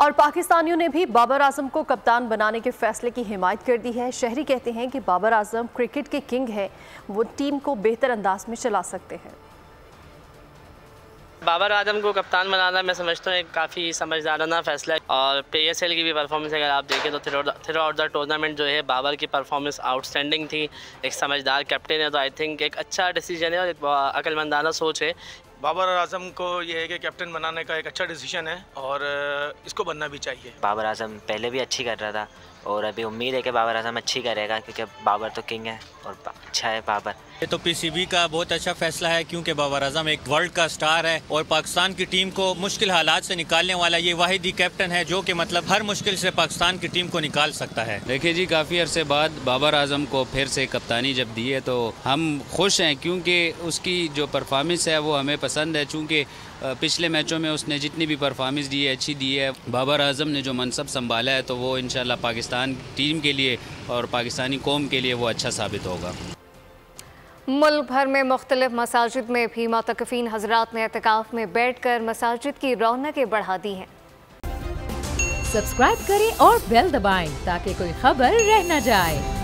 और पाकिस्तानियों ने भी बाबर आजम को कप्तान बनाने के फैसले की हिमायत कर दी है। शहरी कहते हैं कि बाबर आजम क्रिकेट के किंग हैं, वो टीम को बेहतर अंदाज में चला सकते हैं। बाबर आजम को कप्तान बनाना मैं समझता हूँ एक काफ़ी समझदाराना फैसला है। और PSL की भी परफॉर्मेंस अगर आप देखें तो थ्रू आउट द टूर्नामेंट जो है बाबर की परफॉर्मेंस आउटस्टैंडिंग थी। एक समझदार कैप्टन है तो आई थिंक एक अच्छा डिसीजन है और एक अक्लमंदाना सोच है। बाबर आजम को ये है कि कैप्टन बनाने का एक अच्छा डिसीजन है और इसको बनना भी चाहिए। बाबर आजम पहले भी अच्छी कर रहा था और अभी उम्मीद है कि बाबर आजम अच्छी करेगा, क्योंकि बाबर तो किंग है और अच्छा है बाबर। ये तो PCB का बहुत अच्छा फैसला है, क्योंकि बाबर आजम एक वर्ल्ड का स्टार है और पाकिस्तान की टीम को मुश्किल हालात से निकालने वाला ये वाहिद ही कैप्टन है जो कि मतलब हर मुश्किल से पाकिस्तान की टीम को निकाल सकता है। देखिए जी, काफ़ी अरसे बाद बाबर आजम को फिर से कप्तानी जब दी है तो हम खुश हैं, क्योंकि उसकी जो परफॉर्मेंस है वो हमें पसंद है। चूँकि पिछले मैचों में उसने जितनी भी परफॉर्मेंस दी है अच्छी दी है। बाबर आजम ने जो मनसब संभाला है तो वो इंशाल्लाह पाकिस्तान टीम के लिए और पाकिस्तानी कौम के लिए वो अच्छा साबित होगा। मुल्क भर में मुख्तलिफ मसाजिद में भी मुतकफीन हजरात ने एतकाफ में बैठकर मसाजिद की रौनकें बढ़ा दी हैं। सब्सक्राइब करें और बेल दबाएं ताकि कोई खबर रह न जाए।